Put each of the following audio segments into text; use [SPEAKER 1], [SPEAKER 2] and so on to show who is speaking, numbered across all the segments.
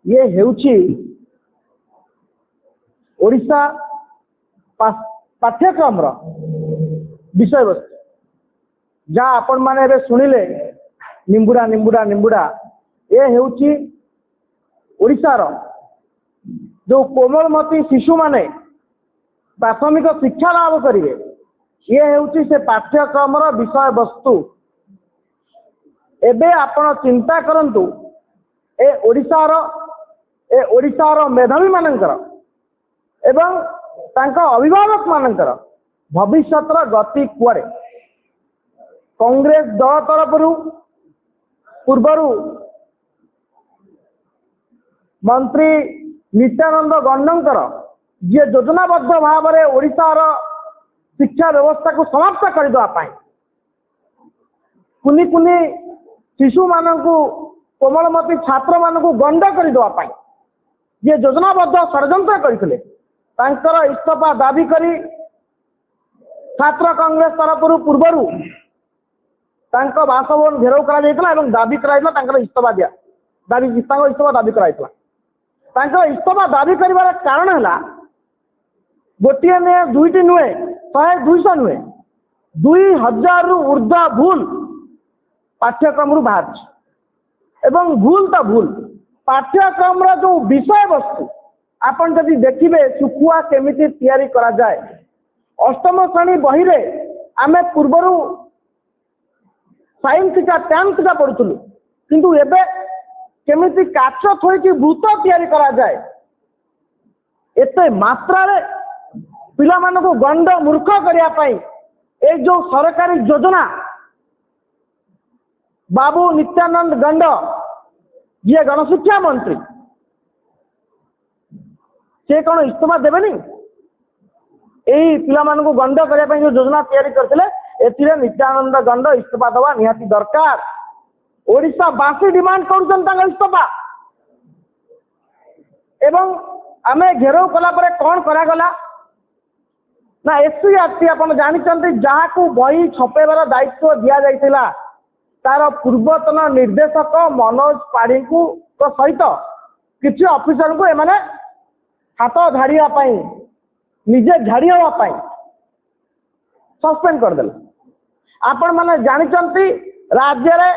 [SPEAKER 1] ये हेउची ओडिशा पाठ्यक्रम विषय वस्तु जहाँ आपण माने शुणिले निम्बुड़ा निम्बुड़ा निम्बुड़ा ये हेउची ओडिशार जो कोमलमती शिशु माने प्राथमिक शिक्षा लाभ करेंगे ये हेउची से पाठ्यक्रम विषय वस्तु। एबे आपण चिंता करंतु ए ओडिशार मेधावी मानकर एवं तांका अभिभावक मानकर भविष्यतर गति कुआरे। कांग्रेस दल तरफ पूर्वरु मंत्री नित्यानंद गंडंकर जी योजनाबद्ध भाव में ओडिशार शिक्षा व्यवस्था को समाप्त करने कुनी कुनी शिशु मानू कोमलमती छात्र मानू गंड करने ये योजनाबद्ध षड्यंत्र करते इस्तीफा दाबी करी छात्र कांग्रेस तरफ पूर्वर बासभवन घेराव कर दाबी कर इस्तीफा दिया इस्तीफा दाबी कर इस्तीफा दाबी कर कारण है गोटे नुहे दुईटी नुहे 100-200 नुहे 2000 रु ऊर्ध्व भूल पाठ्यक्रम बाहर एवं भूल तो भूल पाठ्यक्रम जो विषय वस्तु आपन जदि देखिबे सुखुआ केमिति तैयारी करा जाए अष्टम श्रेणी बही रे आमे पूर्वरु साइंस का टेंथ का पढ़ुथुलु किंतु एबे केमिति काच थोड़ी वृत्त तैयारी करा जाए एते मात्रा रे पिला मानको गंड मूर्ख करिया पई ए जो सरकारी योजना बाबू नित्यानंद गंड ये गणशिक्षा मंत्री से कौन इस्तीफा देवेनी यही पिला मानू गंड करने जो योजना तैयारी करते नित्यानंद गंड इस्तीफा दवा निहाती दरकार। ओडिशा बासी डिमांड कर इस्तीफा एवं आमे घेराव कला परे कौन करागला ना एससी आप जानते जहाँ को बही छपेबार दायित्व दि जाइथिला तार पूर्वतन निर्देशक मनोज पाढ़ी सहित किसी ऑफिसर को एमाने हाथ झाड़िया निजे झाड़ी हाँपाई सस्पेंड करदे। आपण मैंने जानते राज्य रे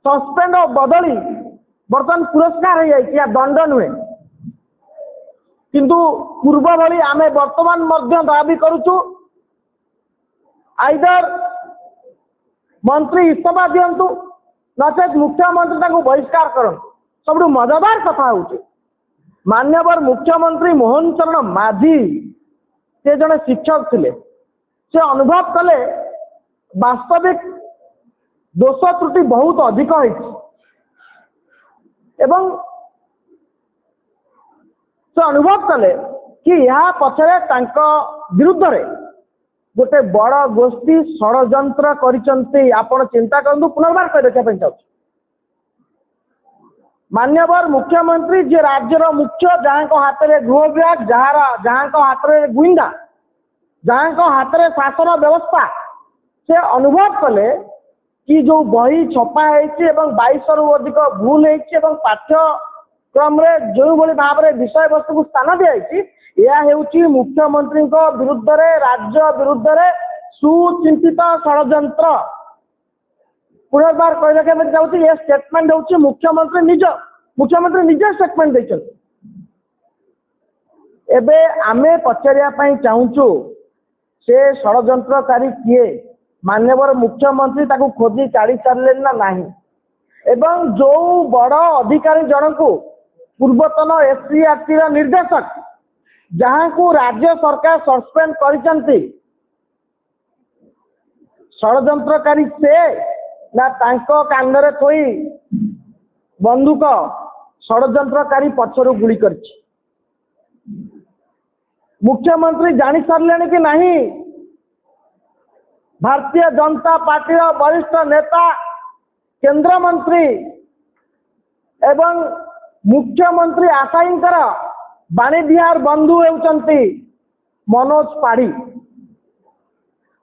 [SPEAKER 1] सस्पेंड बदली बर्तमान पुरस्कार हो जाए दंड नुहे किंतु पूर्व भली आमे वर्तमान मध्य दाबी करुचु आइदर मंत्री इस्तीफा दिंतु नचेत मुख्यमंत्री बहिष्कार करन। सब मजादार कथा हूँ मान्यवर मुख्यमंत्री मोहन चरण माझी से जड़े शिक्षक थे से अनुभव कले वास्तविक दोष त्रुटि बहुत अधिक एवं से अनुभव कले कि यह पछरे विरुद्ध रे गोटे बड़ गोष्ठी षड्यंत्र करिसंती। आपण चिंता करंतु पुनर्बार कह देखा चाहूँ मान्यवर मुख्यमंत्री जे राज्यर मुख्य जहाँ हाथ में गृह विभाग जहाँ हाथ में गुइंदा जहाँ हाथ में शासन व्यवस्था से अनुभव कले कि जो बही छपा है 2200 रु अधिक भूल है पाठ्यक्रम जो भाव में विषय वस्तु को स्थान दी यह मुख्यमंत्री विरुद्ध राज्य विरुद्ध सुचिंतित षड्यंत्र। पुनर्बार कह देखा चाहूँ ये स्टेटमेंट हूँ मुख्यमंत्री निजे स्टेटमेंट देते। एबे आमे पचारिया चाहूँ से षड्यंत्रकारी किए मान्यवर मुख्यमंत्री ताकू खोजी काढ़ी सारे ना नहीं एवं जो बड़ अधिकारी जन को पूर्वतन एससीईआरटी निर्देशक जहाँ को राज्य सरकार सस्पेंड करिसंती षड्यंत्रकारी से ना तांको कांधरे थोई बंदूक षड्यंत्रकारी पछरु गुली करछि। मुख्यमंत्री जानी सारे कि नहीं भारतीय जनता पार्टी वरिष्ठ नेता केंद्र मंत्री एवं मुख्यमंत्री आशाईंकर बाणीविहार बंधु होउचंती मनोज पाढ़ी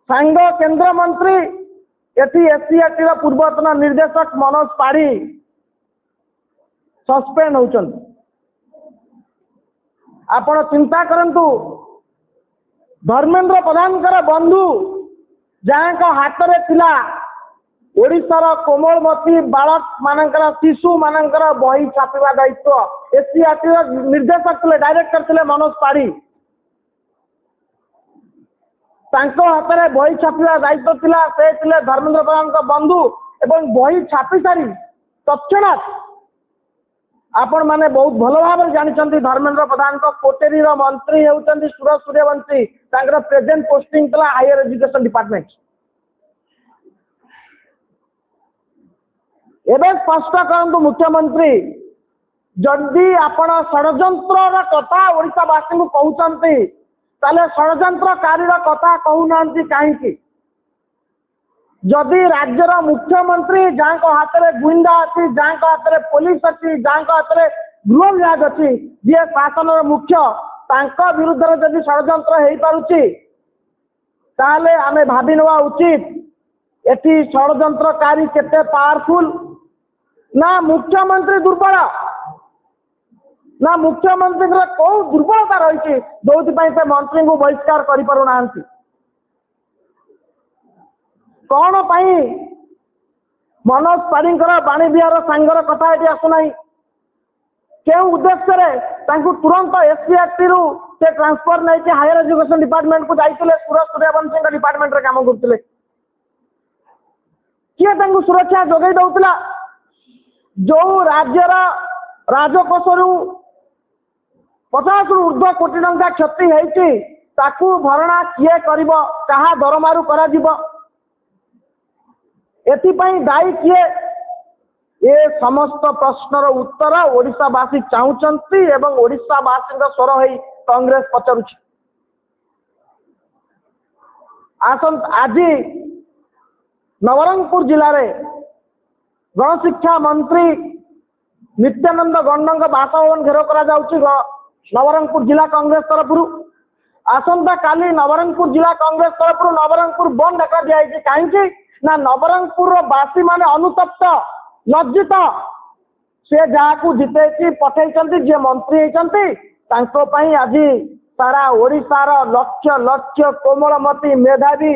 [SPEAKER 1] सांग केंद्र मंत्री एटी एससीईआरटी पूर्वतन निर्देशक मनोज पाढ़ी सस्पेंड होउचंती। आपण चिंता करंतु धर्मेंद्र प्रधान बंधु जहाँ हाथ में थिला ओडिशार कोमलमती बालक मानकर शिशु मानकर बही छापा दायित्व एससीआरटी निर्देशक थे डायरेक्टर थे मनोज पाढ़ी हाथ में बही छापा दायित्व थिला से थे धर्मेंद्र प्रधान बंधु एवं बही छापी सारी तत्क्षणात आपण माने बहुत भल भाव जानते धर्मेंद्र प्रधान कोटेरी मंत्री होती सुरज सूर्यवंशी प्रेजेंट पोस्टिंग था हायर एजुकेशन डिपार्टमेंट एवं स्पष्ट करंतु मुख्यमंत्री जदि आपण षड्यंत्र कथा ओडिशावासी को कहते ताले षड्यंत्रकारी कथा कहूना कहीं जदि राज्यर मुख्यमंत्री जहाँ हाथ में गुइंदा अच्छी जहाँ हाथ में पुलिस अच्छी जहाँ हाथ में गृह विभाग अच्छी जी शासन मुख्य विरुद्ध जदि षड्यंत्र हो पारुची ताले आमे भावी नवा उचित एटी षड्यंत्रकारी केते पावरफुल ना मुख्यमंत्री दुर्बल ना मुख्यमंत्री कौ दुर्बलता रही जो मंत्री को बहिष्कार कर पारुना कौन पाई मनोज पाढ़ी बाणी बिहार सांगर कथा ये आसुना क्यों उद्देश्य तुरंत एससीआरटी रु से ट्रांसफर नहीं हायर एजुकेशन डिपार्टमेंट को जाते सूरज सूर्यवंशी डिपार्टमेंट रे काम करते किए सुरक्षा जोगे दौला जो राज्यर राजकोष रु 50 रु ऊर्ध्व कोटी टंका क्षति होती भरणा किए कर कहा दरमारू करा एथिपाई दायी किए ये समस्त प्रश्नर उत्तर ओडिशावासी चाहूचंती एवं ओडिशावासी स्वर हो कांग्रेस पचारुछि आज नवरंगपुर जिले में गणशिक्षा मंत्री नित्यानंद गंड बासभवन घेर कर नवरंगपुर जिला कांग्रेस तरफ आसंता काली नवरंगपुर जिला कांग्रेस तरफ नवरंगपुर बंद डका दिखाई कहीं ना नवरंगपुर बासी माने अनुतप्त लज्जित से जहाँ जिते पठे जी मंत्री होती आज सारा ओडिशार लक्ष लक्ष कोमलमती मेधावी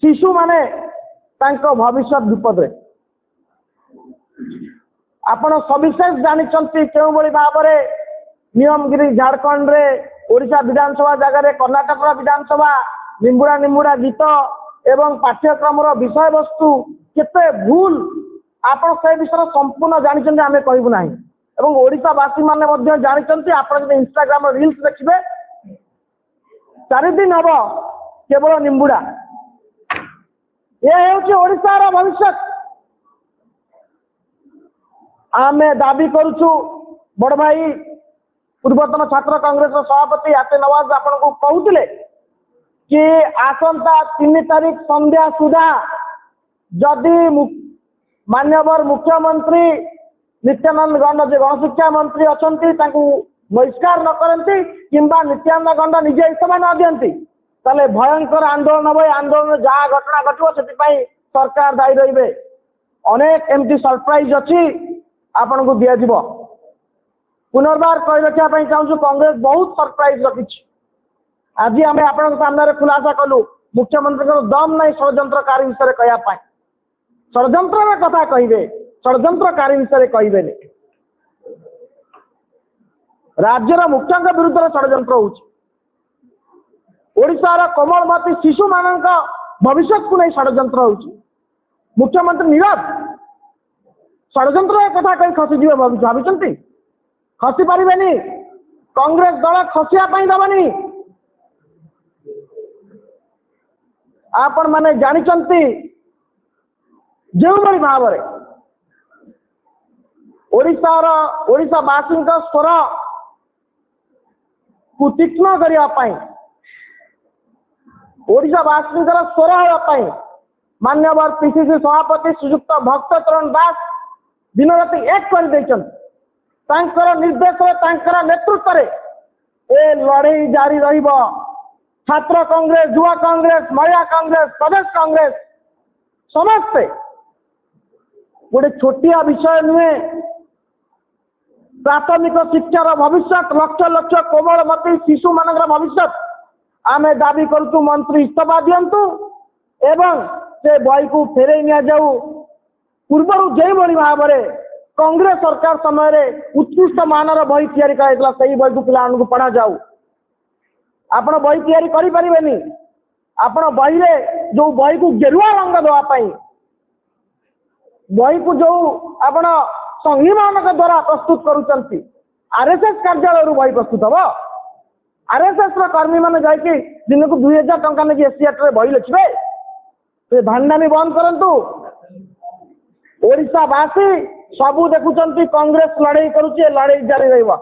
[SPEAKER 1] शिशु माने भविष्य विपद आपण सविशेष जानते क्यों भाव में नियमगिरी झारखंड रे ओडिशा विधानसभा जगह कर्णाटक विधानसभा निम्बुड़ा निम्बुड़ा गीत एवं पाठ्यक्रम विषय वस्तु केते भूल आप विषय संपूर्ण जानते आम कहूँ ना एवं ओडिशावासी माने जानते आप इंस्टाग्राम रील्स देखिए 4 दिन हम केवल निम्बुड़ा ये हूँ ओडिशार भविष्य आम दाबी करुचु बड़ भाई पूर्वतन छात्र कांग्रेस सभापति आते नवाज आपन को कहते कि आसंता 3 तारीख संध्या सुधा जदि मान्यवर मुख्यमंत्री नित्यानंद गंड जो गणशिक्षा मंत्री अच्छा बहिष्कार न करती किंबा नित्यानंद गंड निजे इस्तफा न दियंती ताले भयंकर आंदोलन हम आंदोलन जहाँ घटना घटो से सरकार दायी रही अनेक एमती सरप्राइज अच्छी आपण को दि पुनर्बार कही रखा चाहूँ कांग्रेस बहुत सरप्राइज रखी आज आम आप सामने खुलासा कलु मुख्यमंत्री दम नहीं षड्यंत्रकारी विषय कहवाई षड्यंत्र कथा कहे षड्यंत्रकारी विषय कहे राज्यर मुख्य विरुद्ध षड्यंत्र होशार कोमलमती शिशु मान भविष्य को नहीं षड्यंत्र हो मुख्यमंत्री नीरव षड्यंत्र कथा कहीं खसीज भाई खसी पारे कांग्रेस दल खसिया दबनी आपण माने जानिचंती जो भाव में ओडिशावासी स्वर को तीक्ष्ण करने ओडिशावासी स्वर होगापी मान्यवर पीसीसी सभापति श्रीयुक्त भक्त चरण दास दिन राति एक कर निर्देश नेतृत्व ए लड़ई जारी रहिबो छात्र कांग्रेस युवा कांग्रेस महिला कांग्रेस प्रदेश कांग्रेस समस्ते गोटे छोटिया विषय नुहे प्राथमिक शिक्षार भविष्य लक्ष लक्ष कोमलमती शिशु मान भविष्य आमे दाबी करूँ मंत्री इस्तीफा दिंतु एवं से बही को फेरई नि जाऊ पूर्वर जो भाव में कांग्रेस सरकार समय उत्कृष्ट मानर बही तैयारी कराइला बही को पिला पढ़ा जाऊ आपण बही तैयारी करि परिबेनी आपण बही रे जो बही को गेरुआ रंग देवाई बही को जो आपण संघी मान द्वारा प्रस्तुत करुचंती आरएसएस कार्यालय बही प्रस्तुत हम आरएसएस कर्मी मैंने जाकि दिन को 2000 टंका नहीं एसीआर बही लिखे भांडामी बंद करंतु ओडिशावासी सबू देखुंत कांग्रेस लड़ाई करुचे लड़ाई जारी रहिबा।